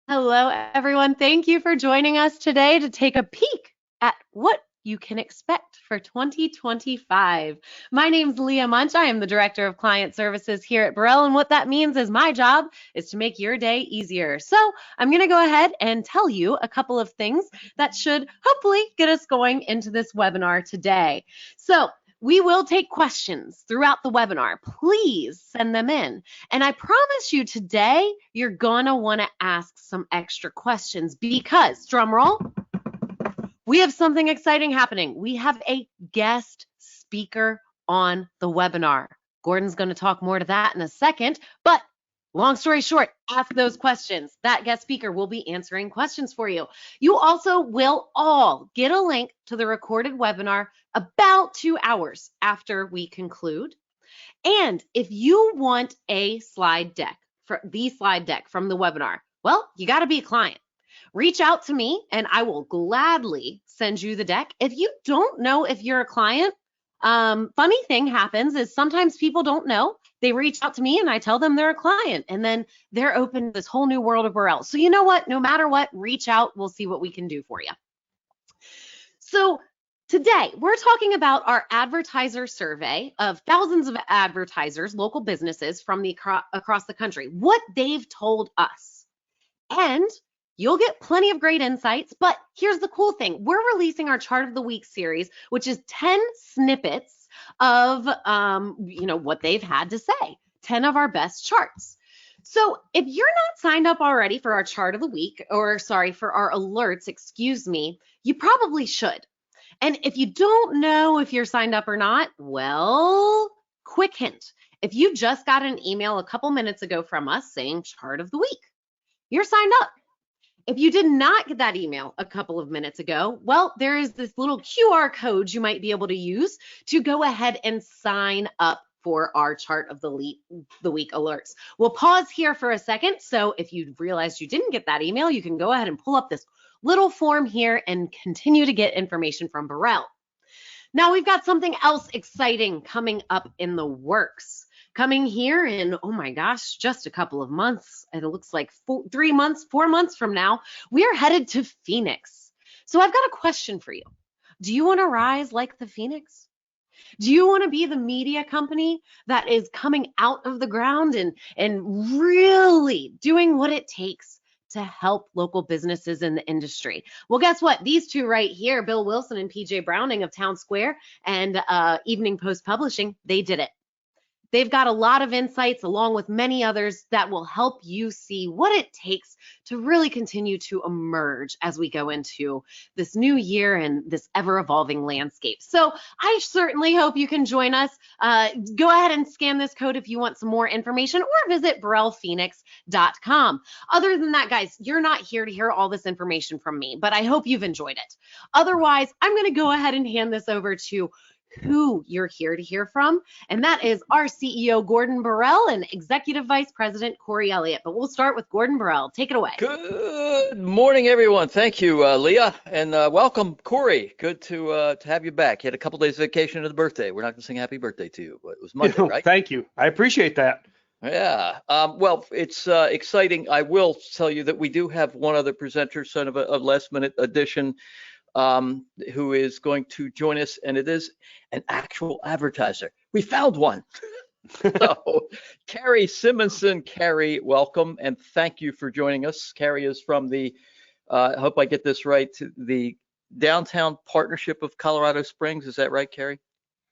Hello, everyone. Thank you for joining us today to take a peek at what you can expect for 2025. My name's Leah Munch. I am the Director of Client Services here at Borrell, and what that means is my job is to make your day easier. So I'm going to go ahead and tell you a couple of things that should hopefully get us going into this webinar today. So we will take questions throughout the webinar. Please send them in. And I promise you today, you're gonna wanna ask some extra questions because, drum roll, we have something exciting happening. We have a guest speaker on the webinar. Gordon's gonna talk more to that in a second, but long story short, ask those questions. That guest speaker will be answering questions for you. You also will all get a link to the recorded webinar about 2 hours after we conclude. And if you want a slide deck, for the slide deck from the webinar, well, you got to be a client. Reach out to me and I will gladly send you the deck. If you don't know if you're a client, funny thing happens is sometimes people don't know. They reach out to me and I tell them they're a client, and then they're open to this whole new world of Borrell. So you know what? No matter what, reach out. We'll see what we can do for you. So today, we're talking about our advertiser survey of thousands of advertisers, local businesses from across the country, what they've told us. And you'll get plenty of great insights, but here's the cool thing. We're releasing our Chart of the Week series, which is 10 snippets of what they've had to say, 10 of our best charts. So if you're not signed up already for our Chart of the Week, for our alerts, you probably should. And if you don't know if you're signed up or not, well, quick hint. If you just got an email a couple minutes ago from us saying Chart of the Week, you're signed up. If you did not get that email a couple of minutes ago, well, there is this little QR code you might be able to use to go ahead and sign up for our Chart of the Week alerts. We'll pause here for a second. So if you realized you didn't get that email, you can go ahead and pull up this little form here and continue to get information from Borrell. Now we've got something else exciting coming up in the works. Coming here in, oh my gosh, just a couple of months. It looks like 4 months from now, we are headed to Phoenix. So I've got a question for you. Do you want to rise like the Phoenix? Do you want to be the media company that is coming out of the ground and really doing what it takes to help local businesses in the industry? Well, guess what? These two right here, Bill Wilson and PJ Browning of Town Square and Evening Post Publishing, they did it. They've got a lot of insights along with many others that will help you see what it takes to really continue to emerge as we go into this new year and this ever-evolving landscape. So I certainly hope you can join us. Go ahead and scan this code if you want some more information, or visit borrellphoenix.com. Other than that, guys, you're not here to hear all this information from me, but I hope you've enjoyed it. Otherwise, I'm going to go ahead and hand this over to who you're here to hear from, and that is our CEO, Gordon Borrell, and Executive Vice President, Corey Elliott. But we'll start with Gordon Borrell. Take it away. Good morning, everyone. Thank you, Leah, and welcome, Corey. Good to have you back. You had a couple days vacation to the birthday. We're not going to sing happy birthday to you, but it was Monday, right? Thank you. I appreciate that. Yeah. Well, it's exciting. I will tell you that we do have one other presenter, son of a last-minute addition, who is going to join us, and it is an actual advertiser. We found one. So, Carrie Simonson. Carrie, welcome, and thank you for joining us. Carrie is from the, I hope I get this right, the Downtown Partnership of Colorado Springs. Is that right, Carrie?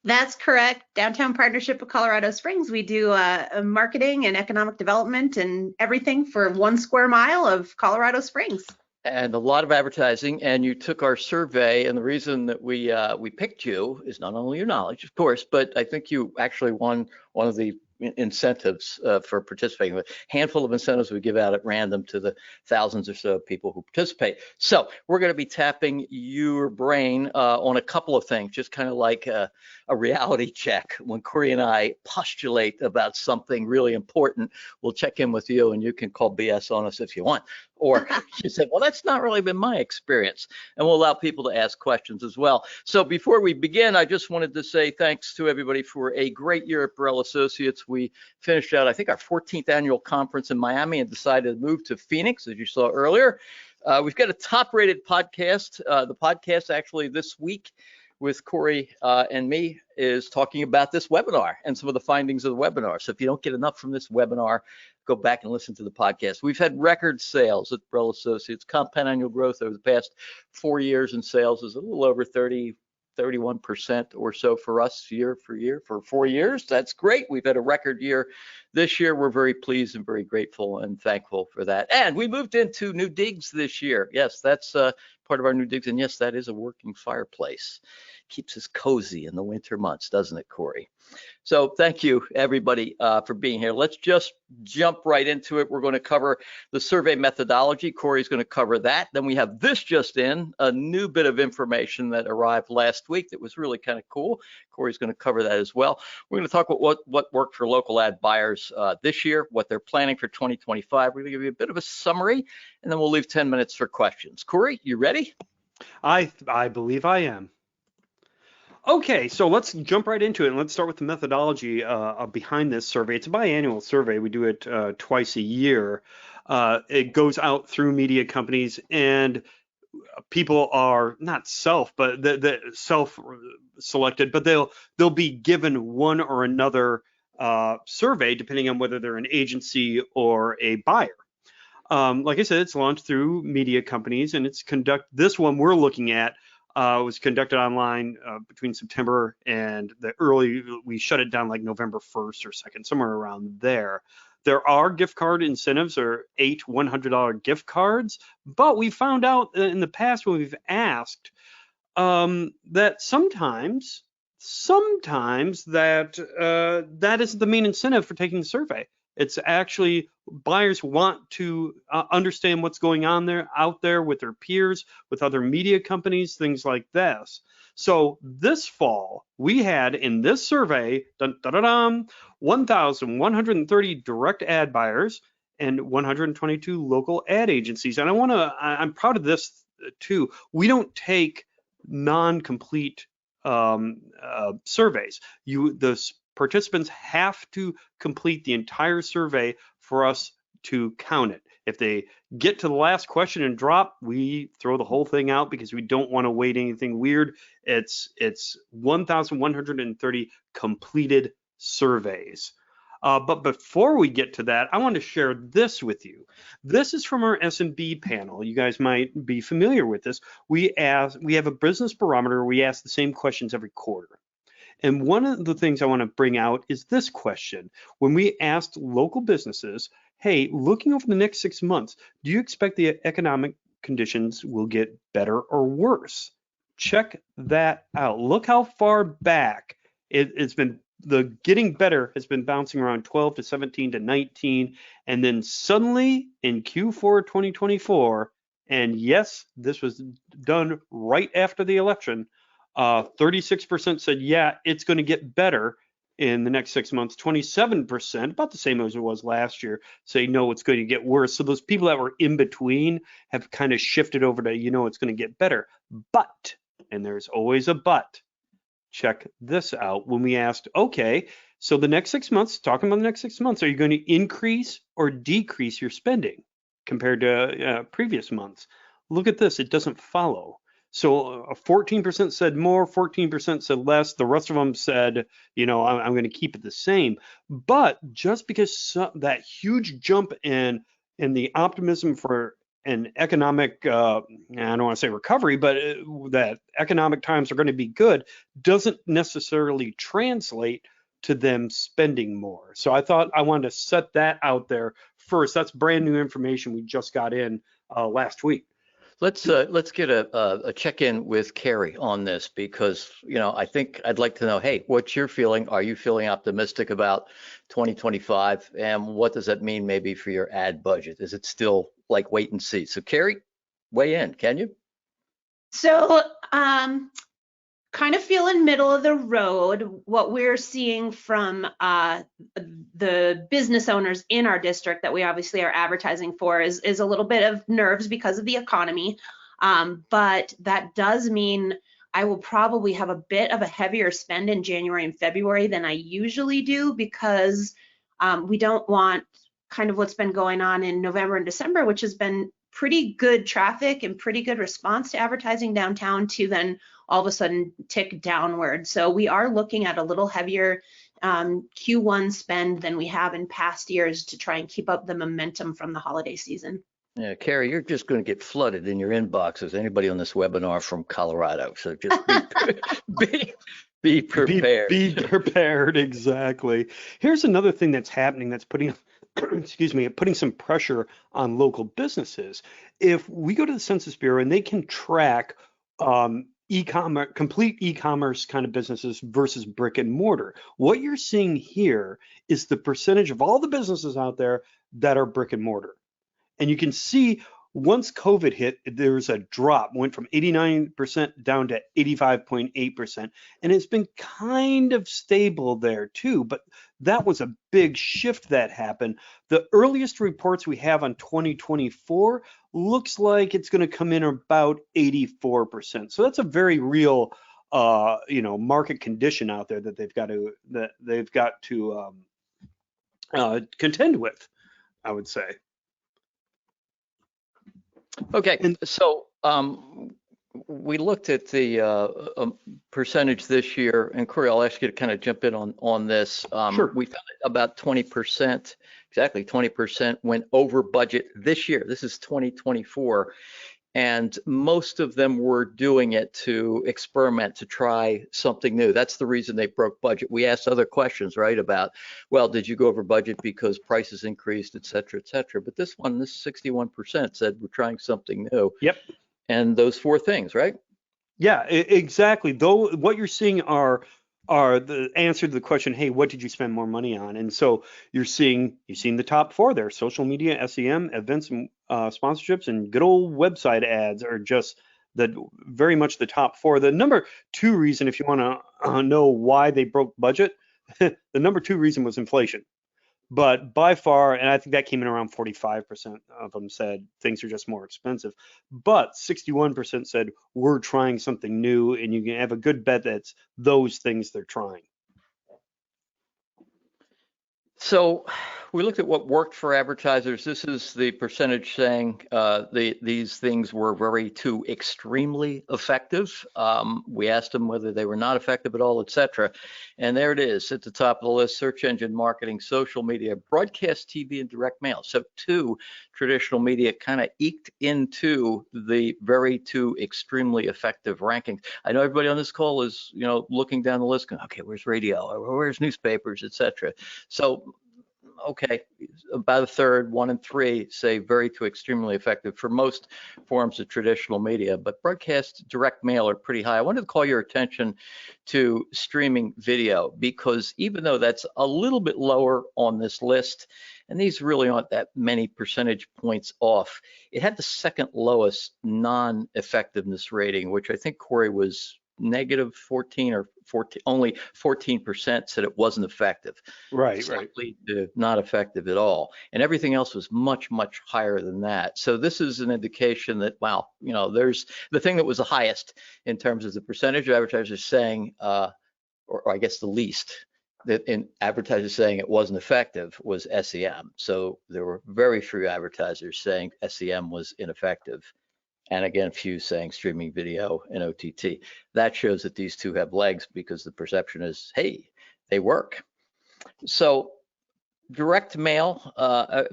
That's correct. Downtown Partnership of Colorado Springs. We do marketing and economic development and everything for 1 square mile of Colorado Springs. And a lot of advertising, and you took our survey, and the reason that we picked you is not only your knowledge, of course, but I think you actually won one of the incentives for participating. A handful of incentives we give out at random to the thousands or so of people who participate. So we're going to be tapping your brain on a couple of things, just kind of like a reality check. When Corey and I postulate about something really important, we'll check in with you, and you can call BS on us if you want. Or you said, well, that's not really been my experience. And we'll allow people to ask questions as well. So before we begin, I just wanted to say thanks to everybody for a great year at Borrell Associates. we finished out, I think, our 14th annual conference in Miami and decided to move to Phoenix, as you saw earlier. We've got a top-rated podcast. The podcast actually this week with Corey and me is talking about this webinar and some of the findings of the webinar. So if you don't get enough from this webinar, go back and listen to the podcast. We've had record sales at Borrell Associates. Compound annual growth over the past 4 years in sales is a little over 31% or so for us year for 4 years. That's great. We've had a record year this year. We're very pleased and very grateful and thankful for that. And we moved into new digs this year. Yes, that's part of our new digs. And yes, that is a working fireplace. Keeps us cozy in the winter months, doesn't it, Corey? So thank you, everybody, for being here. Let's just jump right into it. We're going to cover the survey methodology. Corey's going to cover that. Then we have this just in, a new bit of information that arrived last week that was really kind of cool. Corey's going to cover that as well. We're going to talk about what worked for local ad buyers this year, what they're planning for 2025. We're going to give you a bit of a summary, and then we'll leave 10 minutes for questions. Corey, you ready? I believe I am. Okay, so let's jump right into it, and let's start with the methodology behind this survey. It's a biannual survey. We do it twice a year. It goes out through media companies, and people are not self-selected, but they'll be given one or another survey depending on whether they're an agency or a buyer. Like I said, it's launched through media companies, and this one we're looking at was conducted online between September and we shut it down like November 1st or 2nd, somewhere around there. There are gift card incentives or 8 $100 gift cards, but we found out in the past when we've asked that sometimes that isn't the main incentive for taking the survey. It's actually buyers want to understand what's going on out there with their peers, with other media companies, things like this. So this fall, we had in this survey, 1,130 direct ad buyers and 122 local ad agencies. And I'm proud of this too. We don't take non-complete surveys. The participants have to complete the entire survey for us to count it. If they get to the last question and drop, we throw the whole thing out because we don't want to weight anything weird. It's 1,130 completed surveys. But before we get to that, I want to share this with you. This is from our S&B panel. You guys might be familiar with this. We have a business barometer. We ask the same questions every quarter. And one of the things I want to bring out is this question. When we asked local businesses, hey, looking over the next 6 months, do you expect the economic conditions will get better or worse? Check that out. Look how far back it's been. The getting better has been bouncing around 12 to 17 to 19. And then suddenly in Q4 2024, and yes, this was done right after the election, 36% said, yeah, it's going to get better in the next 6 months. 27%, about the same as it was last year, say, no, it's going to get worse. So those people that were in between have kind of shifted over to, it's going to get better. But, and there's always a but, check this out. When we asked, okay, so the next 6 months, talking about the next 6 months, are you going to increase or decrease your spending compared to previous months? Look at this. It doesn't follow. So 14% said more, 14% said less. The rest of them said, I'm going to keep it the same. But just because that huge jump in the optimism for an economic, I don't want to say recovery, but that economic times are going to be good, doesn't necessarily translate to them spending more. So I thought I wanted to set that out there first. That's brand new information we just got in last week. Let's get a check-in with Carrie on this because, I think I'd like to know, hey, what's your feeling? Are you feeling optimistic about 2025? And what does that mean maybe for your ad budget? Is it still like wait and see? So Carrie, weigh in, can you? So kind of feeling middle of the road. What we're seeing from the business owners in our district that we obviously are advertising for is a little bit of nerves because of the economy. But that does mean I will probably have a bit of a heavier spend in January and February than I usually do, because we don't want kind of what's been going on in November and December, which has been pretty good traffic and pretty good response to advertising downtown, to then all of a sudden tick downward. So we are looking at a little heavier Q1 spend than we have in past years to try and keep up the momentum from the holiday season. Yeah, Carrie, you're just going to get flooded in your inbox as anybody on this webinar from Colorado. So just be prepared. Be prepared, exactly. Here's another thing that's happening that's putting, excuse me, putting some pressure on local businesses. If we go to the Census Bureau and they can track e-commerce, complete e-commerce kind of businesses versus brick and mortar, what you're seeing here is the percentage of all the businesses out there that are brick and mortar. And you can see once COVID hit, there was a drop, went from 89% down to 85.8%. And it's been kind of stable there too, but that was a big shift that happened. The earliest reports we have on 2024 looks like it's going to come in about 84%. So that's a very real, market condition out there that they've got to contend with, I would say. Okay, so we looked at the percentage this year, and Corey, I'll ask you to kind of jump in on this. Sure. We found about 20%, exactly 20% went over budget this year. This is 2024. And most of them were doing it to experiment, to try something new. That's the reason they broke budget. We asked other questions, right, about, well, did you go over budget because prices increased, et cetera, et cetera. But this 61% said we're trying something new. Yep. And those four things, right? Yeah, exactly. Though what you're seeing are the answer to the question, hey, what did you spend more money on? And so you've seen the top four there: social media, SEM, events, and sponsorships, and good old website ads are just very much the top four. The number two reason, if you want to know why they broke budget, the number two reason was inflation. But by far, and I think that came in around 45% of them said things are just more expensive. But 61% said we're trying something new, and you can have a good bet that's those things they're trying. So we looked at what worked for advertisers. This is the percentage saying these things were very to extremely effective. We asked them whether they were not effective at all, et cetera. And there it is at the top of the list: search engine marketing, social media, broadcast TV, and direct mail. So two traditional media kind of eked into the very to extremely effective rankings. I know everybody on this call is, looking down the list going, okay, where's radio, or where's newspapers, et cetera. So okay, about a third, 1 in 3 say very to extremely effective for most forms of traditional media, but broadcast, direct mail are pretty high. I wanted to call your attention to streaming video, because even though that's a little bit lower on this list, and these really aren't that many percentage points off, it had the second lowest non-effectiveness rating, which I think, Corey, was negative 14 or 14, only 14% said it wasn't effective. Right. Not effective at all. And everything else was much, much higher than that. So this is an indication that, wow, there's the thing that was the highest in terms of the percentage of advertisers saying, or I guess the least, that in advertisers saying it wasn't effective was SEM. So there were very few advertisers saying SEM was ineffective. And again, few saying streaming video and OTT. That shows that these two have legs, because the perception is, hey, they work. So direct mail,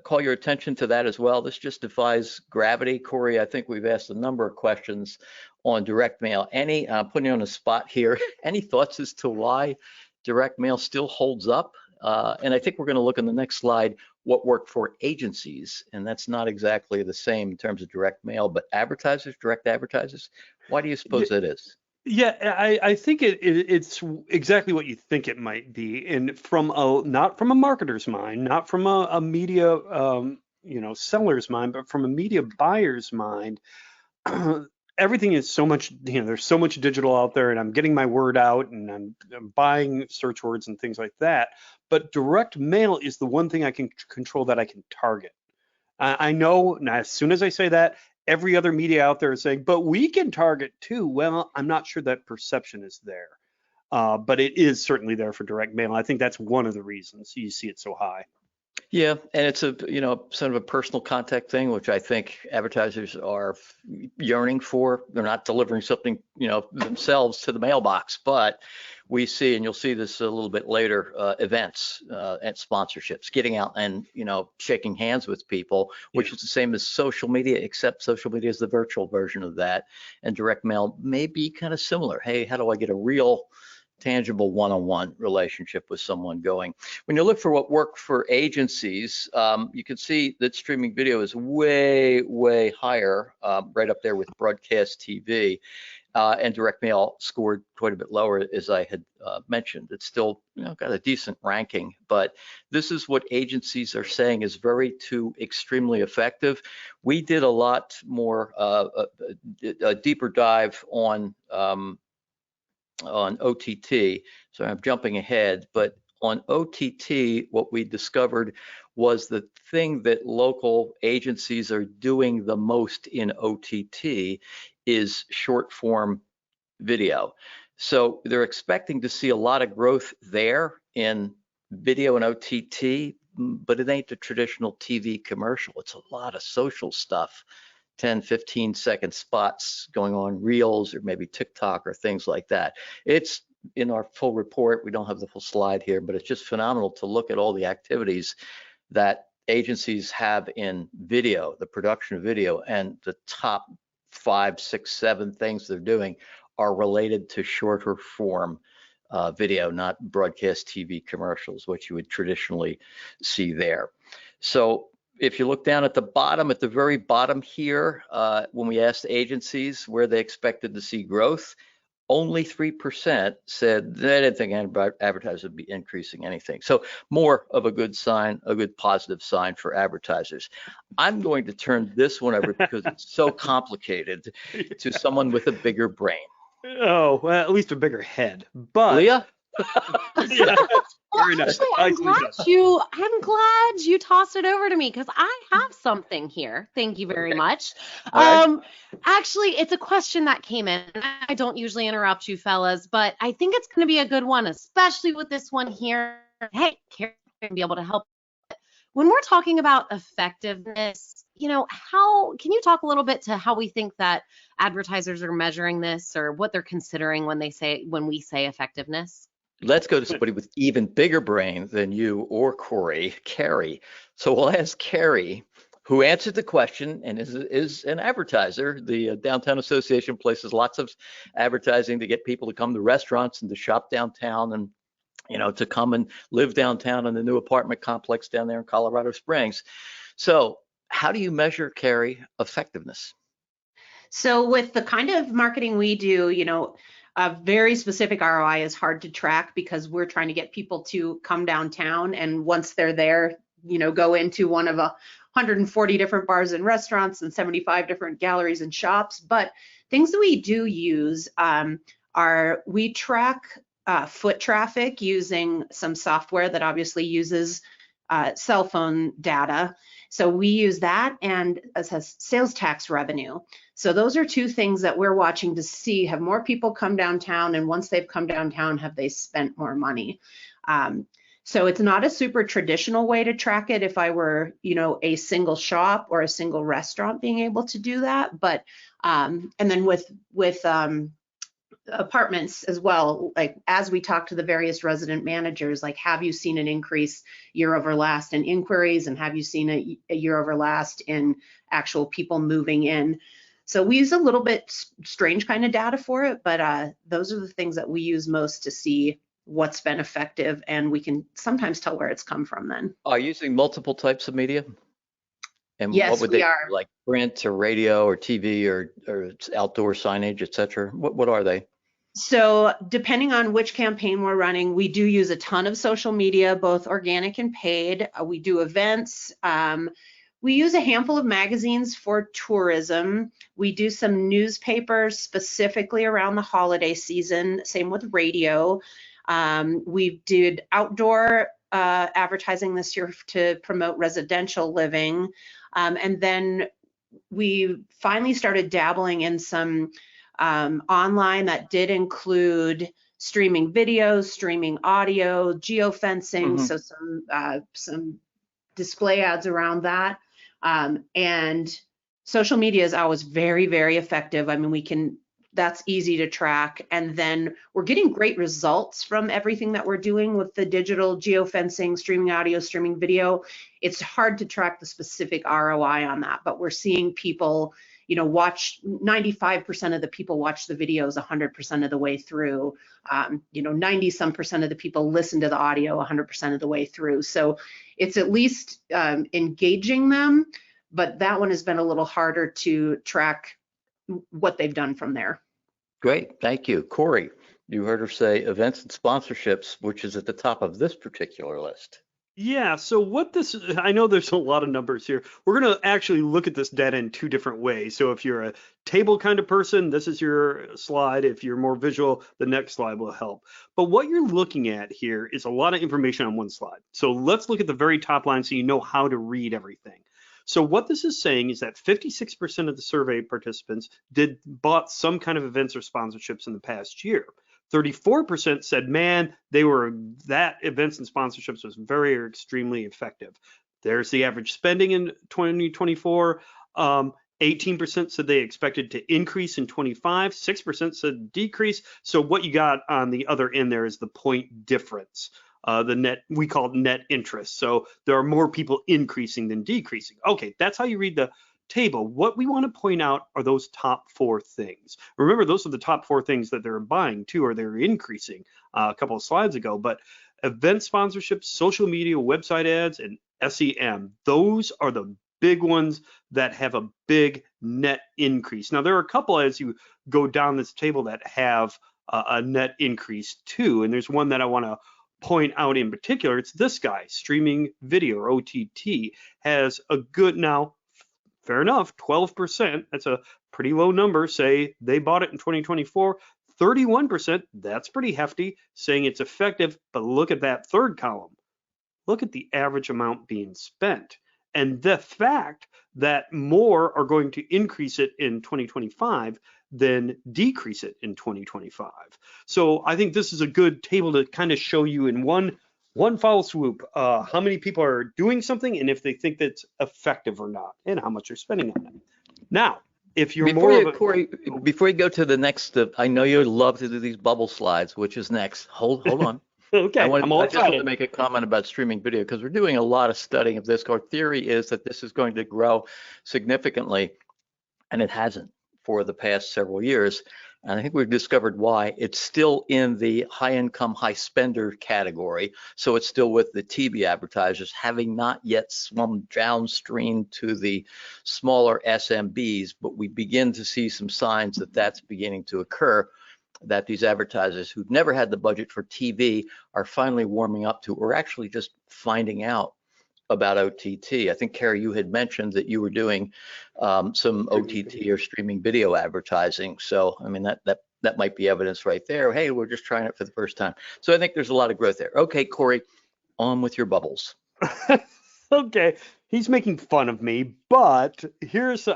call your attention to that as well. This just defies gravity. Corey, I think we've asked a number of questions on direct mail. I'm putting you on the spot here. Any thoughts as to why direct mail still holds up? And I think we're going to look in the next slide what worked for agencies, and that's not exactly the same in terms of direct mail, but advertisers, direct advertisers. Why do you suppose that is? Yeah, I think it's exactly what you think it might be, and not from a marketer's mind, not from a media seller's mind, but from a media buyer's mind. Everything is so much, there's so much digital out there, and I'm getting my word out, and I'm buying search words and things like that. But direct mail is the one thing I can control, that I can target. I know now, as soon as I say that, every other media out there is saying, but we can target too. Well, I'm not sure that perception is there, but it is certainly there for direct mail. I think that's one of the reasons you see it so high. Yeah, and it's a, sort of a personal contact thing, which I think advertisers are yearning for. They're not delivering something, themselves to the mailbox, but we see, and you'll see this a little bit later, events and sponsorships, getting out and, shaking hands with people, which is the same as social media, except social media is the virtual version of that. And direct mail may be kind of similar. Hey, how do I get a real tangible one-on-one relationship with someone going? When you look for what work for agencies, you can see that streaming video is way, way higher, right up there with broadcast TV, and direct mail scored quite a bit lower, as I had mentioned. It's still got a decent ranking, but this is what agencies are saying is very to extremely effective. We did a lot more, a deeper dive on OTT, so I'm jumping ahead, but on OTT, what we discovered was the thing that local agencies are doing the most in OTT is short form video. So they're expecting to see a lot of growth there in video and OTT, but it ain't the traditional TV commercial. It's a lot of social stuff. 10, 15-second spots going on Reels or maybe TikTok or things like that. It's in our full report. We don't have the full slide here, but it's just phenomenal to look at all the activities that agencies have in video, the production of video, and the top 5, 6, 7 things they're doing are related to shorter form video, not broadcast TV commercials, which you would traditionally see there. So if you look down at the bottom, at the very bottom here, when we asked agencies where they expected to see growth, only 3% said they didn't think advertisers would be increasing anything. So more of a good sign, a good positive sign for advertisers. I'm going to turn this one over because it's so complicated to someone with a bigger brain. Oh, well, at least a bigger head. But Leah? Yeah, very nice. Actually, I'm glad you tossed it over to me because I have something here. Thank you very much. Right. Actually, it's a question that came in. I don't usually interrupt you fellas, but I think it's going to be a good one, especially with this one here. Hey, Karen can be able to help. When we're talking about effectiveness, how can you talk a little bit to how we think that advertisers are measuring this or what they're considering when we say effectiveness? Let's go to somebody with even bigger brain than you or Corey, Carrie. So we'll ask Carrie, who answered the question and is an advertiser. The Downtown Association places lots of advertising to get people to come to restaurants and to shop downtown and to come and live downtown in the new apartment complex down there in Colorado Springs. So how do you measure, Carrie, effectiveness? So with the kind of marketing we do, a very specific ROI is hard to track because we're trying to get people to come downtown, and once they're there, go into one of 140 different bars and restaurants and 75 different galleries and shops. But things that we do use are we track foot traffic using some software that obviously uses cell phone data. So we use that, and it says sales tax revenue. So those are two things that we're watching to see, have more people come downtown, and once they've come downtown, have they spent more money? So it's not a super traditional way to track it if I were, a single shop or a single restaurant being able to do that. But and then with apartments as well, like as we talk to the various resident managers, like have you seen an increase year over last in inquiries, and have you seen a year over last in actual people moving in? So we use a little bit strange kind of data for it, but those are the things that we use most to see what's been effective, and we can sometimes tell where it's come from then. Are you using multiple types of media? And yes, what would we they are. like print or radio or TV or outdoor signage, et cetera? What are they? So depending on which campaign we're running, we do use a ton of social media, both organic and paid. We do events. We use a handful of magazines for tourism. We do some newspapers specifically around the holiday season, same with radio. We did outdoor advertising this year to promote residential living. And then we finally started dabbling in some online that did include streaming videos, streaming audio, geofencing, so some display ads around that. And social media is always very, very effective. I mean, that's easy to track. And then we're getting great results from everything that we're doing with the digital geofencing, streaming audio, streaming video. It's hard to track the specific ROI on that, but we're seeing people, watch 95% of the people watch the videos 100% of the way through. 90-some% of the people listen to the audio 100% of the way through. So it's at least engaging them, but that one has been a little harder to track what they've done from there. Great, thank you. Corey, you heard her say events and sponsorships, which is at the top of this particular list. Yeah, so I know there's a lot of numbers here. We're going to actually look at this data in two different ways. So if you're a table kind of person, this is your slide. If you're more visual, the next slide will help. But what you're looking at here is a lot of information on one slide. So let's look at the very top line so you know how to read everything. So what this is saying is that 56% of the survey participants bought some kind of events or sponsorships in the past year. 34% said, man, that events and sponsorships was very or extremely effective. There's the average spending in 2024. 18% said they expected to increase in 25. 6% said decrease. So what you got on the other end there is the point difference. We call it net interest. So there are more people increasing than decreasing. Okay, that's how you read the table. What we want to point out are those top four things. Remember, those are the top four things that they're buying too, or they're increasing a couple of slides ago. But event sponsorships, social media, website ads, and SEM, those are the big ones that have a big net increase. Now, there are a couple as you go down this table that have a net increase too. And there's one that I want to point out in particular. It's this guy, streaming video, or OTT, has a good, now fair enough, 12%, that's a pretty low number, say they bought it in 2024. 31%, that's pretty hefty, saying it's effective. But look at that third column. Look at the average amount being spent. And the fact that more are going to increase it in 2025 than decrease it in 2025. So I think this is a good table to kind of show you in one foul swoop how many people are doing something and if they think that's effective or not, and how much they're spending on it. Now, if you're Corey, before you go to the next, I know you love to do these bubble slides, which is next. Hold on. Okay, I just want to make a comment about streaming video because we're doing a lot of studying of this. Our theory is that this is going to grow significantly, and it hasn't for the past several years. And I think we've discovered why. It's still in the high income, high spender category. So it's still with the TV advertisers, having not yet swum downstream to the smaller SMBs, but we begin to see some signs that that's beginning to occur, that these advertisers who've never had the budget for TV are finally warming up to, or actually just finding out about OTT. I think, Carrie, you had mentioned that you were doing some OTT or streaming video advertising. So, I mean, that might be evidence right there. Hey, we're just trying it for the first time. So I think there's a lot of growth there. Okay, Corey, on with your bubbles. Okay, he's making fun of me, but here's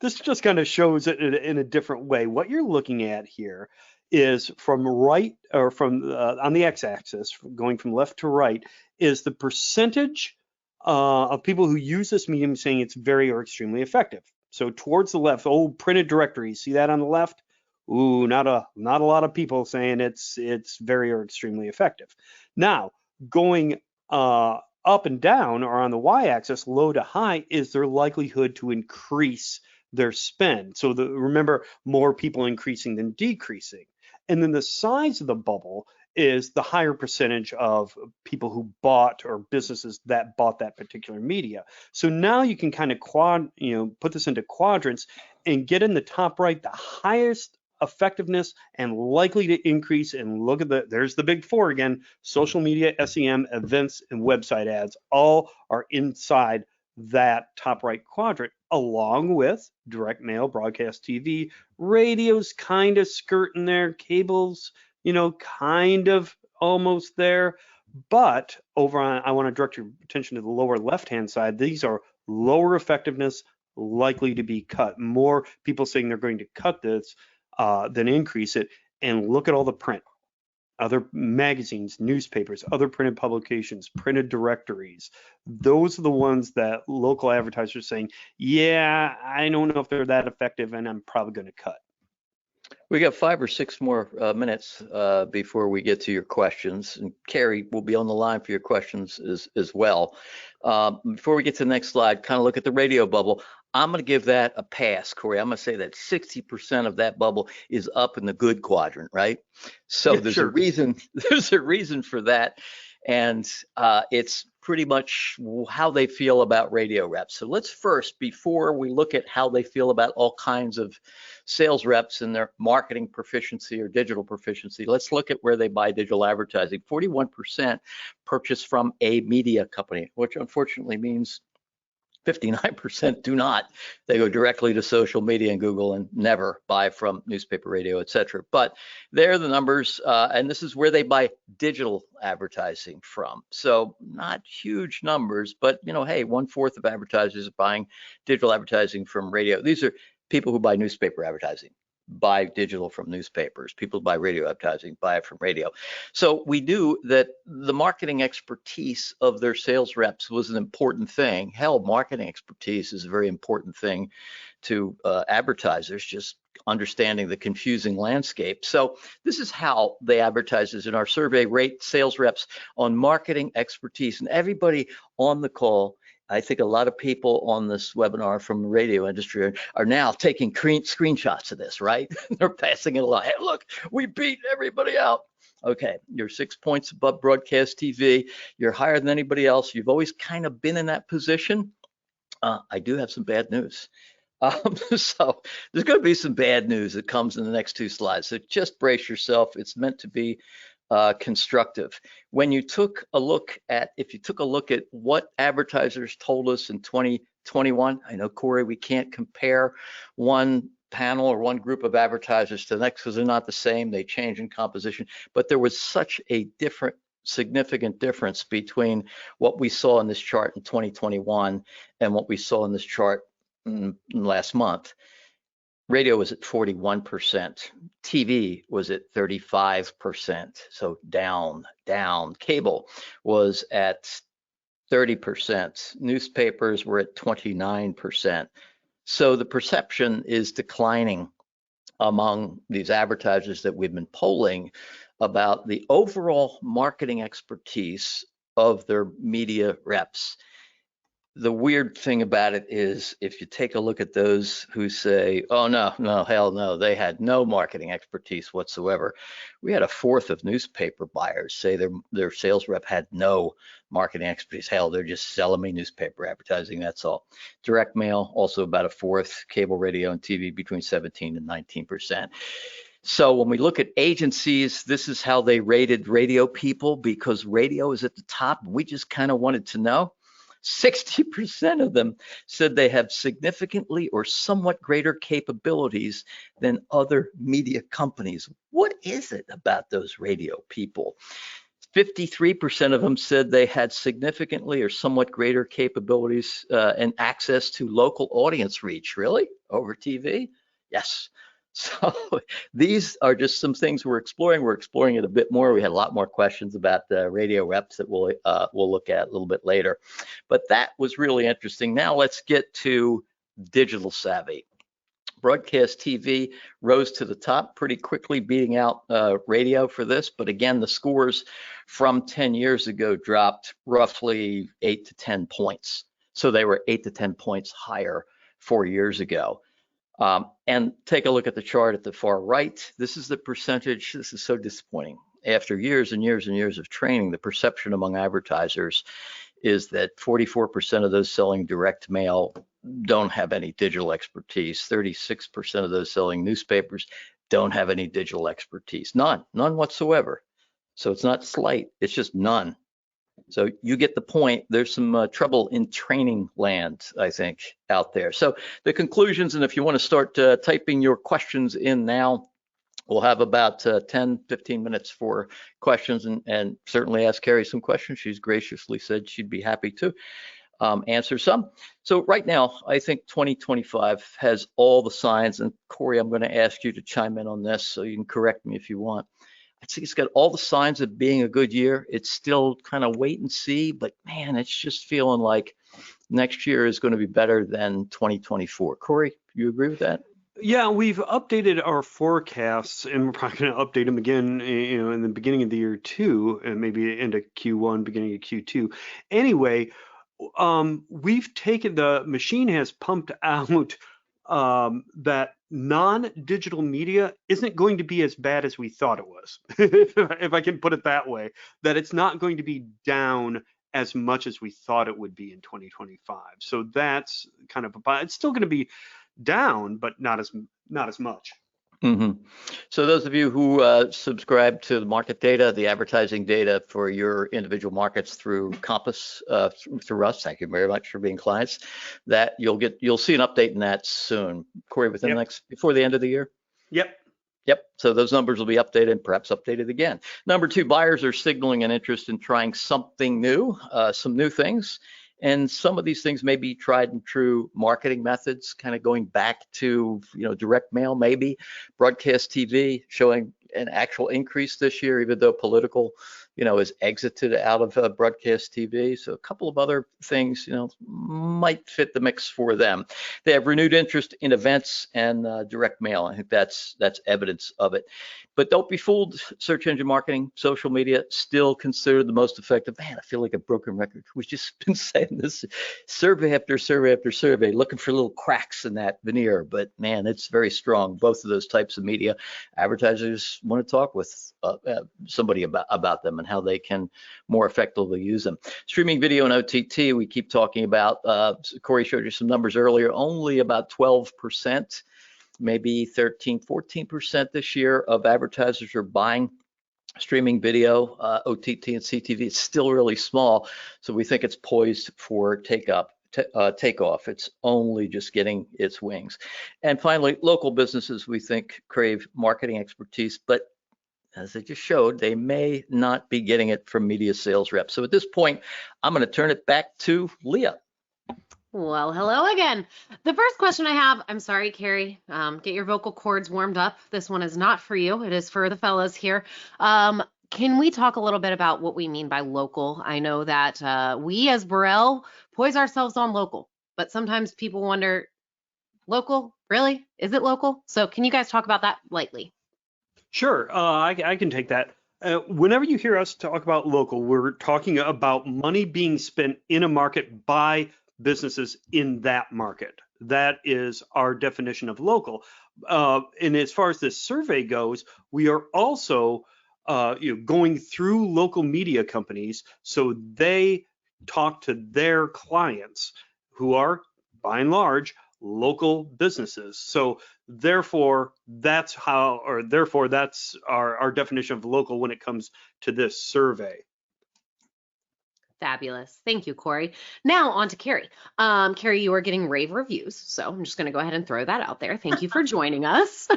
this just kind of shows it in a different way. What you're looking at here is from right, or from on the x-axis, going from left to right, is the percentage of people who use this medium saying it's very or extremely effective. So towards the left, old printed directories, see that on the left? Ooh, not a lot of people saying it's very or extremely effective. Now, going up and down, or on the y-axis, low to high, is their likelihood to increase their spend. So remember, more people increasing than decreasing. And then the size of the bubble is the higher percentage of people who bought, or businesses that bought that particular media. So now you can kind of put this into quadrants and get in the top right, the highest effectiveness and likely to increase. And look at there's the big four again: social media, SEM, events, and website ads. All are inside that top right quadrant, along with direct mail, broadcast TV, radios kind of skirting there, cables, kind of almost there. But over on, I want to direct your attention to the lower left-hand side. These are lower effectiveness, likely to be cut. More people saying they're going to cut this than increase it. And look at all the print. Other magazines, newspapers, other printed publications, printed directories. Those are the ones that local advertisers are saying, yeah, I don't know if they're that effective and I'm probably going to cut. We got 5 or 6 more minutes before we get to your questions, and Carrie will be on the line for your questions as well. Before we get to the next slide, kind of look at the radio bubble. I'm going to give that a pass, Corey. I'm going to say that 60% of that bubble is up in the good quadrant, right? So Yeah, there's sure. a reason. There's a reason for that, and it's pretty much how they feel about radio reps. So let's first, before we look at how they feel about all kinds of sales reps and their marketing proficiency or digital proficiency, let's look at where they buy digital advertising. 41% purchase from a media company, which unfortunately means 59% do not. They go directly to social media and Google and never buy from newspaper, radio, etc. But they're the numbers, and this is where they buy digital advertising from. So not huge numbers, but hey, 1/4 of advertisers are buying digital advertising from radio. These are people who buy newspaper advertising, buy digital from newspapers. People buy radio advertising, buy it from radio. So we knew that the marketing expertise of their sales reps was an important thing. Hell, marketing expertise is a very important thing to advertisers, just understanding the confusing landscape. So this is how they advertise in our survey: rate sales reps on marketing expertise. And everybody on the call, I think a lot of people on this webinar from the radio industry are now taking screenshots of this, right? They're passing it along. Hey, look, we beat everybody out. Okay, you're 6 points above broadcast TV. You're higher than anybody else. You've always kind of been in that position. I do have some bad news. So there's going to be some bad news that comes in the next 2 slides. So just brace yourself. It's meant to be constructive. When you took a look at, if you took a look at what advertisers told us in 2021, I know, Corey, we can't compare one panel or one group of advertisers to the next because they're not the same. They change in composition, but there was such a significant difference between what we saw in this chart in 2021 and what we saw in this chart last month. Radio was at 41%. TV was at 35%. So down. Cable was at 30%. Newspapers were at 29%. So the perception is declining among these advertisers that we've been polling about the overall marketing expertise of their media reps. The weird thing about it is, if you take a look at those who say, oh, no, hell no, they had no marketing expertise whatsoever. We had 1/4 of newspaper buyers say their sales rep had no marketing expertise. Hell, they're just selling me newspaper advertising, that's all. Direct mail, also about 1/4. Cable, radio, and TV between 17 and 19%. So when we look at agencies, this is how they rated radio people, because radio is at the top. We just kind of wanted to know. 60% of them said they have significantly or somewhat greater capabilities than other media companies. What is it about those radio people? 53% of them said they had significantly or somewhat greater capabilities and access to local audience reach. Really? Over TV? Yes. So these are just some things we're exploring. We're exploring it a bit more. We had a lot more questions about the radio reps that we'll look at a little bit later. But that was really interesting. Now let's get to digital savvy. Broadcast TV rose to the top pretty quickly, beating out radio for this. But again, the scores from 10 years ago dropped roughly 8 to 10 points. So they were 8 to 10 points higher 4 years ago. And take a look at the chart at the far right. This is the percentage. This is so disappointing. After years and years and years of training, the perception among advertisers is that 44% of those selling direct mail don't have any digital expertise. 36% of those selling newspapers don't have any digital expertise. None whatsoever. So it's not slight, it's just none. So you get the point. There's some trouble in training land, I think, out there. So the conclusions, and if you want to start typing your questions in now, we'll have about 10, 15 minutes for questions, and certainly ask Carrie some questions. She's graciously said she'd be happy to. answer some. So right now, I think 2025 has all the signs, and Corey, I'm going to ask you to chime in on this, so you can correct me if you want. I think it's got all the signs of being a good year. It's still kind of wait and see, but man, it's just feeling like next year is going to be better than 2024. Corey, you agree with that? Yeah, we've updated our forecasts, and we're probably going to update them again, in the beginning of the year too, and maybe into Q1, beginning of Q2. Anyway, we've taken, the machine has pumped out that non-digital media isn't going to be as bad as we thought it was, if I can put it that way, that it's not going to be down as much as we thought it would be in 2025. So that's kind of, it's still going to be down, but not as much. Mm-hmm. So those of you who subscribe to the market data, the advertising data for your individual markets through Compass, through us, thank you very much for being clients, that you'll see an update in that soon. Corey, within the before the end of the year? Yep. Yep. So those numbers will be updated and perhaps updated again. Number two, buyers are signaling an interest in trying something new, some new things. And some of these things may be tried and true marketing methods, kind of going back to, direct mail, maybe broadcast TV showing an actual increase this year, even though political, is exited out of broadcast TV. So a couple of other things, might fit the mix for them. They have renewed interest in events and direct mail. I think that's evidence of it. But don't be fooled. Search engine marketing, social media, still considered the most effective. Man, I feel like a broken record. We've just been saying this survey after survey after survey, looking for little cracks in that veneer. But man, it's very strong. Both of those types of media, advertisers want to talk with somebody about them and how they can more effectively use them. Streaming video and OTT, we keep talking about. Corey showed you some numbers earlier. Only about 12%. Maybe 13, 14% this year of advertisers are buying streaming video, OTT and CTV. It's still really small, so we think it's poised for takeoff. It's only just getting its wings. And finally, local businesses, we think, crave marketing expertise, but as I just showed, they may not be getting it from media sales reps. So at this point, I'm going to turn it back to Leah. Well, hello again. The first question I have, I'm sorry, Carrie, get your vocal cords warmed up. This one is not for you. It is for the fellas here. Can we talk a little bit about what we mean by local? I know that we as Borrell poise ourselves on local, but sometimes people wonder, local, really? Is it local? So can you guys talk about that lightly? Sure, I can take that. Whenever you hear us talk about local, we're talking about money being spent in a market by businesses in that market. That is our definition of local. And as far as this survey goes, we are also going through local media companies, so they talk to their clients who are, by and large, local businesses. So therefore that's our definition of local when it comes to this survey. Fabulous. Thank you, Corey. Now on to Carrie. Carrie, you are getting rave reviews, so I'm just going to go ahead and throw that out there. Thank you for joining us.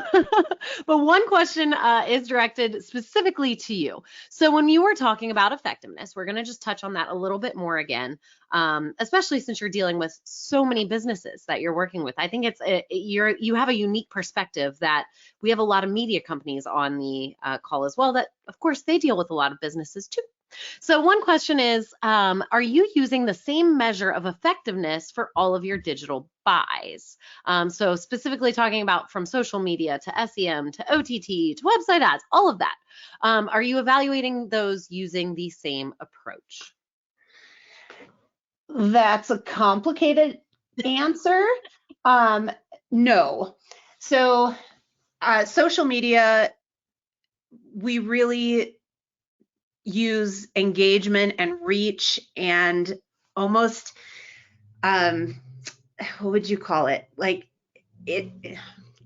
But one question is directed specifically to you. So when you were talking about effectiveness, we're going to just touch on that a little bit more again, especially since you're dealing with so many businesses that you're working with. I think you have a unique perspective that we have a lot of media companies on the call as well that, of course, they deal with a lot of businesses too. So one question is, are you using the same measure of effectiveness for all of your digital buys? So specifically talking about from social media to SEM to OTT to website ads, all of that. Are you evaluating those using the same approach? That's a complicated answer. No. So social media, we really use engagement and reach and almost, what would you call it? Like it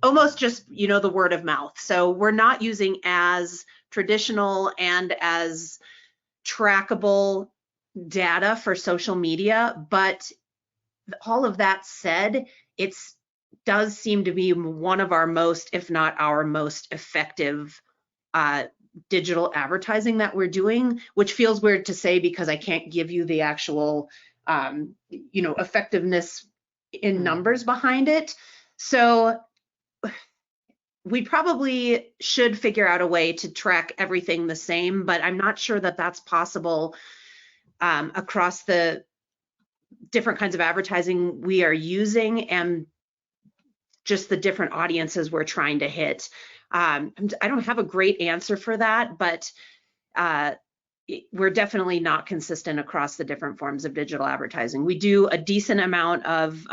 almost just, the word of mouth. So we're not using as traditional and as trackable data for social media, but all of that said, it does seem to be one of our most, if not our most effective digital advertising that we're doing, which feels weird to say because I can't give you the actual effectiveness in numbers behind it. So we probably should figure out a way to track everything the same, but I'm not sure that that's possible across the different kinds of advertising we are using and just the different audiences we're trying to hit. I don't have a great answer for that, but we're definitely not consistent across the different forms of digital advertising. We do a decent amount of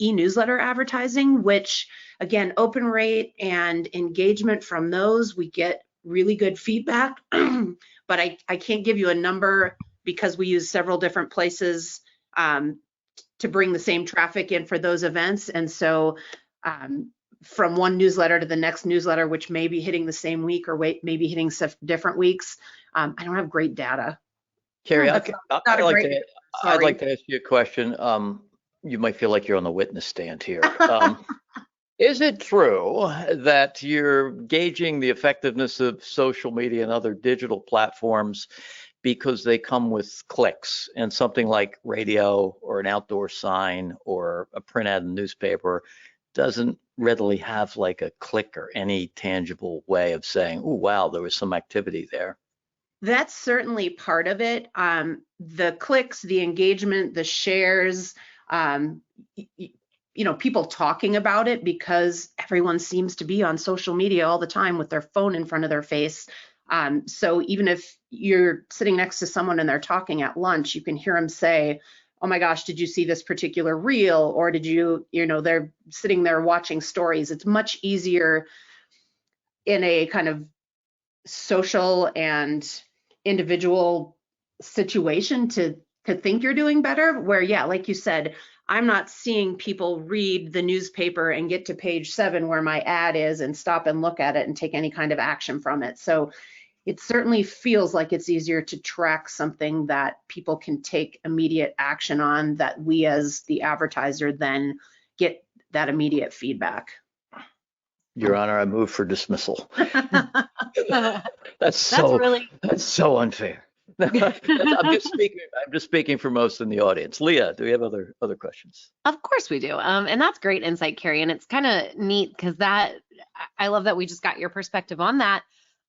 e-newsletter advertising, which again, open rate and engagement from those, we get really good feedback, but I can't give you a number because we use several different places to bring the same traffic in for those events. And so from one newsletter to the next newsletter, which may be hitting the same week or maybe hitting different weeks, I don't have great data. Carrie, I'd like to ask you a question. You might feel like you're on the witness stand here. Is it true that you're gauging the effectiveness of social media and other digital platforms because they come with clicks, and something like radio or an outdoor sign or a print ad in the newspaper doesn't readily have like a click or any tangible way of saying, oh, wow, there was some activity there? That's certainly part of it. The clicks, the engagement, the shares, people talking about it because everyone seems to be on social media all the time with their phone in front of their face. So even if you're sitting next to someone and they're talking at lunch, you can hear them say, oh my gosh, did you see this particular reel? Or did they're sitting there watching stories. It's much easier in a kind of social and individual situation to think you're doing better, where, yeah, like you said, I'm not seeing people read the newspaper and get to page 7 where my ad is and stop and look at it and take any kind of action from it. So it certainly feels like it's easier to track something that people can take immediate action on, that we as the advertiser then get that immediate feedback. Your Honor, I move for dismissal. That's so unfair. I'm just speaking for most in the audience. Leah, do we have other questions? Of course we do. And that's great insight, Carrie. And it's kind of neat because I love that we just got your perspective on that,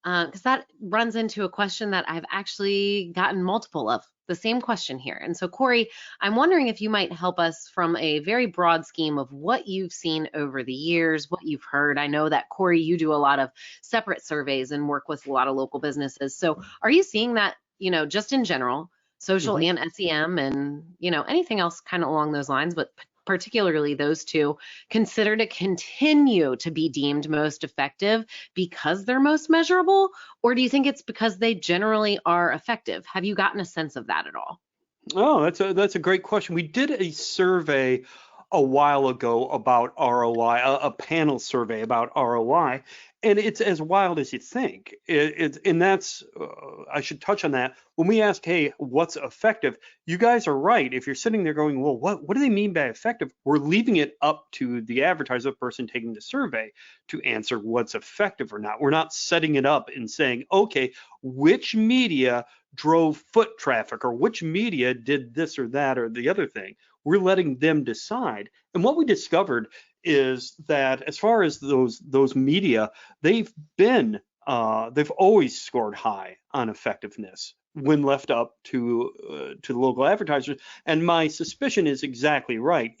because that runs into a question that I've actually gotten multiple of, the same question here. And so, Corey, I'm wondering if you might help us from a very broad scheme of what you've seen over the years, what you've heard. I know that, Corey, you do a lot of separate surveys and work with a lot of local businesses. So are you seeing that, just in general, social and SEM and, anything else kind of along those lines, but particularly those two, consider to continue to be deemed most effective because they're most measurable? Or do you think it's because they generally are effective? Have you gotten a sense of that at all? Oh, that's a great question. We did a survey a while ago about ROI, a panel survey about ROI, and it's as wild as you think. And that's, I should touch on that. When we ask, hey, what's effective? You guys are right. If you're sitting there going, well, what do they mean by effective? We're leaving it up to the advertiser, person taking the survey, to answer what's effective or not. We're not setting it up and saying, okay, which media drove foot traffic, or which media did this or that or the other thing. We're letting them decide. And what we discovered is that as far as those media, they've always scored high on effectiveness when left up to the local advertisers. And my suspicion is exactly right.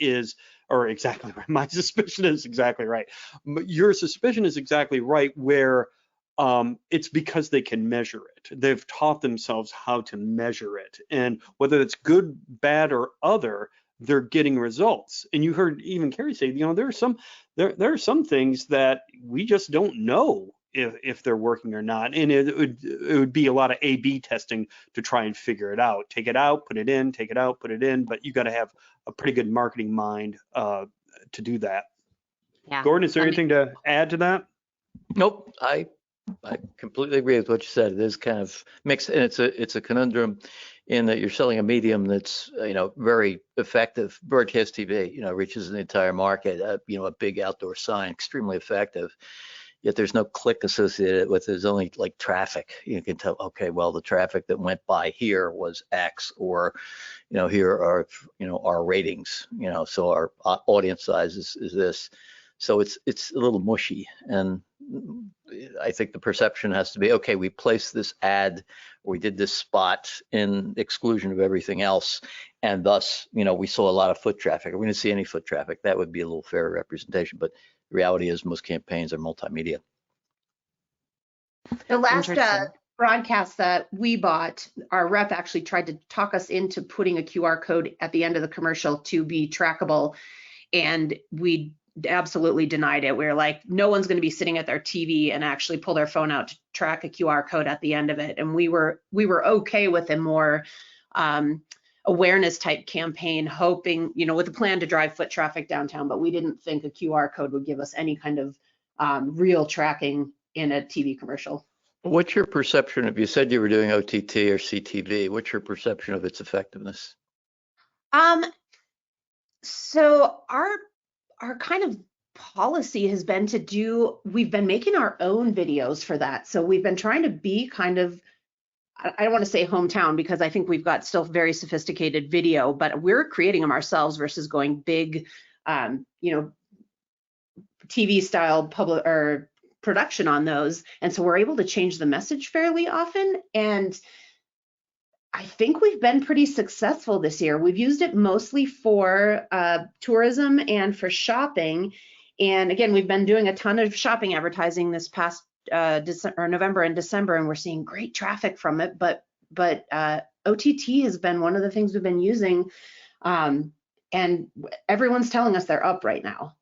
My suspicion is exactly right. Your suspicion is exactly right, where it's because they can measure it. They've taught themselves how to measure it, and whether it's good, bad, or other, they're getting results. And you heard even Carrie say, there are some things that we just don't know if they're working or not. And it would be a lot of A/B testing to try and figure it out. Take it out, put it in, take it out, put it in. But you got to have a pretty good marketing mind to do that. Yeah. Gordon, is there anything to add to that? Nope. I completely agree with what you said. It is kind of mixed, and it's a conundrum in that you're selling a medium that's very effective. Broadcast TV reaches the entire market. A big outdoor sign, extremely effective. yet there's no click associated with it. There's only like traffic. You can tell, okay, well, the traffic that went by here was X, or, here are, our ratings, so our audience size is this. So it's a little mushy, and I think the perception has to be, okay, we placed this ad, we did this spot in exclusion of everything else, and thus, we saw a lot of foot traffic. We didn't see any foot traffic. That would be a little fairer representation, but the reality is most campaigns are multimedia. The last broadcast that we bought, our rep actually tried to talk us into putting a QR code at the end of the commercial to be trackable, and we absolutely denied it. We were like, no one's going to be sitting at their TV and actually pull their phone out to track a QR code at the end of it. And we were okay with a more awareness type campaign, hoping, with a plan to drive foot traffic downtown, but we didn't think a QR code would give us any kind of real tracking in a TV commercial. What's your perception of, you said you were doing OTT or CTV, what's your perception of its effectiveness? So our kind of policy has been we've been making our own videos for that. So we've been trying to be kind of, I don't want to say hometown, because I think we've got still very sophisticated video, but we're creating them ourselves versus going big, TV style public or production on those. And so we're able to change the message fairly often. And I think we've been pretty successful this year. We've used it mostly for tourism and for shopping. And again, we've been doing a ton of shopping advertising this past November and December, and we're seeing great traffic from it. But OTT has been one of the things we've been using, and everyone's telling us they're up right now.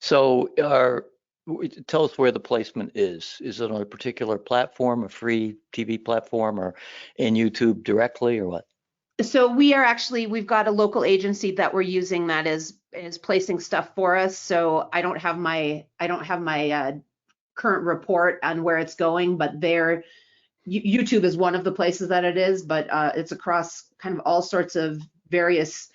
So tell us where the placement is. Is it on a particular platform, a free TV platform, or in YouTube directly, or what? So we've got a local agency that we're using that is placing stuff for us. So I don't have my current report on where it's going, but YouTube is one of the places that it is, but it's across kind of all sorts of various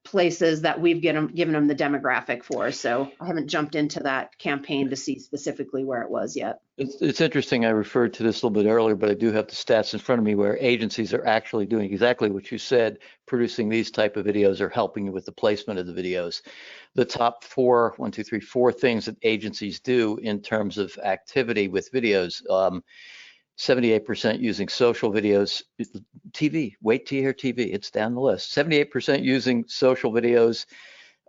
places that we've given them the demographic for. So I haven't jumped into that campaign to see specifically where it was yet. It's interesting. I referred to this a little bit earlier, but I do have the stats in front of me where agencies are actually doing exactly what you said, producing these type of videos or helping you with the placement of the videos. The top four things that agencies do in terms of activity with videos, 78% using social videos, TV, wait till you hear TV, it's down the list. 78% using social videos,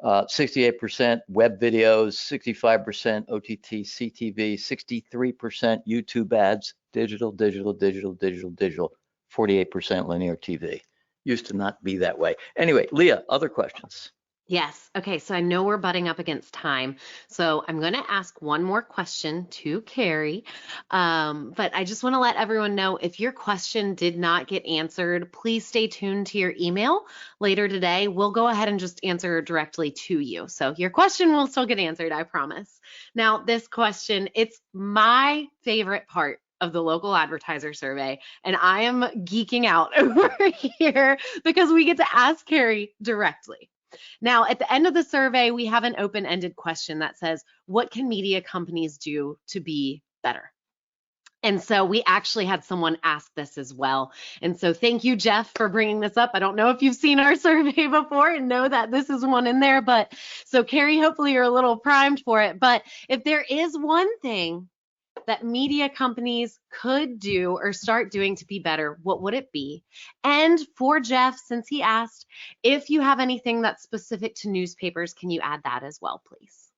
68% web videos, 65% OTT, CTV, 63% YouTube ads, digital, 48% linear TV. Used to not be that way. Anyway, Leah, other questions? Yes. Okay. So I know we're butting up against time. So I'm going to ask one more question to Carrie. But I just want to let everyone know, if your question did not get answered, please stay tuned to your email later today. We'll go ahead and just answer directly to you. So your question will still get answered, I promise. Now, this question, it's my favorite part of the local advertiser survey, and I am geeking out over here because we get to ask Carrie directly. Now, at the end of the survey, we have an open-ended question that says, what can media companies do to be better? And so we actually had someone ask this as well. And so thank you, Jeff, for bringing this up. I don't know if you've seen our survey before and know that this is one in there, but so Carrie, hopefully you're a little primed for it. But if there is one thing that media companies could do or start doing to be better, what would it be? And for Jeff, since he asked, if you have anything that's specific to newspapers, can you add that as well, please?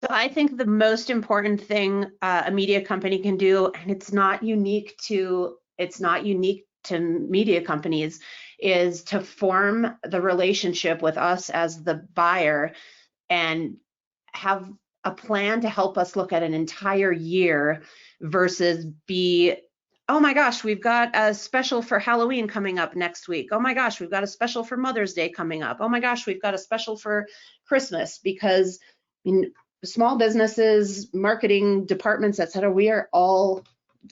So I think the most important thing a media company can do, and it's not unique to media companies, is to form the relationship with us as the buyer and have a plan to help us look at an entire year versus oh my gosh, we've got a special for Halloween coming up next week. Oh my gosh, we've got a special for Mother's Day coming up. Oh my gosh, we've got a special for Christmas. Because small businesses, marketing departments, et cetera, we are all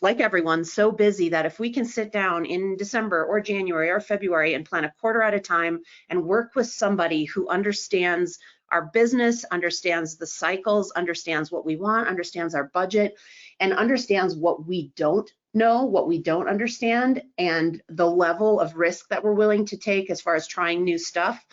like everyone, so busy that if we can sit down in December or January or February and plan a quarter at a time and work with somebody who understands our business, understands the cycles, understands what we want, understands our budget, and understands what we don't know, what we don't understand, and the level of risk that we're willing to take as far as trying new stuff.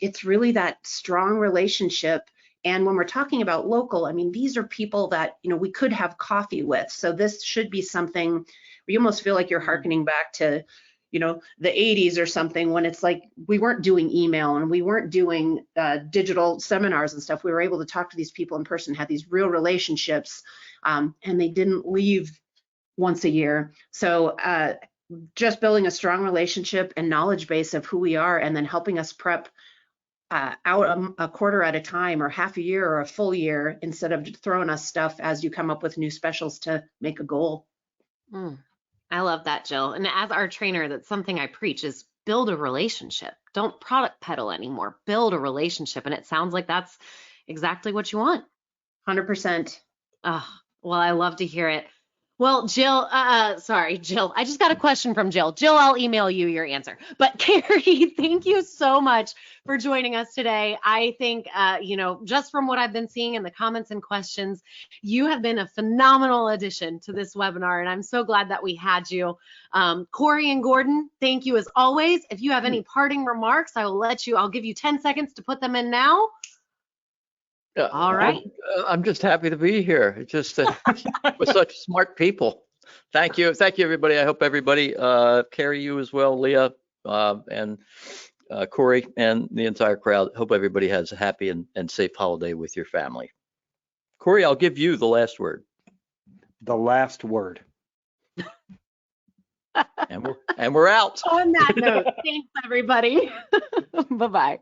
It's really that strong relationship. And when we're talking about local, I mean, these are people that, you know, we could have coffee with. So this should be something where you almost feel like you're hearkening back to, you know, the 80s or something, when it's like we weren't doing email and we weren't doing digital seminars and stuff. We were able to talk to these people in person, had these real relationships, and they didn't leave once a year. So just building a strong relationship and knowledge base of who we are, and then helping us prep out a quarter at a time or half a year or a full year, instead of throwing us stuff as you come up with new specials to make a goal. I love that, Jill. And as our trainer, that's something I preach, is build a relationship. Don't product peddle anymore. Build a relationship. And it sounds like that's exactly what you want. 100%. Oh, well, I love to hear it. Well, Jill, sorry, Jill, I just got a question from Jill. Jill, I'll email you your answer. But Carrie, thank you so much for joining us today. I think, you know, just from what I've been seeing in the comments and questions, you have been a phenomenal addition to this webinar, and I'm so glad that we had you. Corey and Gordon, thank you as always. If you have any parting remarks, I'll give you 10 seconds to put them in now. All right. I'm just happy to be here. It's just with such smart people. Thank you. Thank you, everybody. I hope everybody, Carrie, you as well, Leah, and Corey, and the entire crowd. Hope everybody has a happy and safe holiday with your family. Corey, I'll give you the last word. The last word. And we're out. On that note, thanks, everybody. Bye-bye.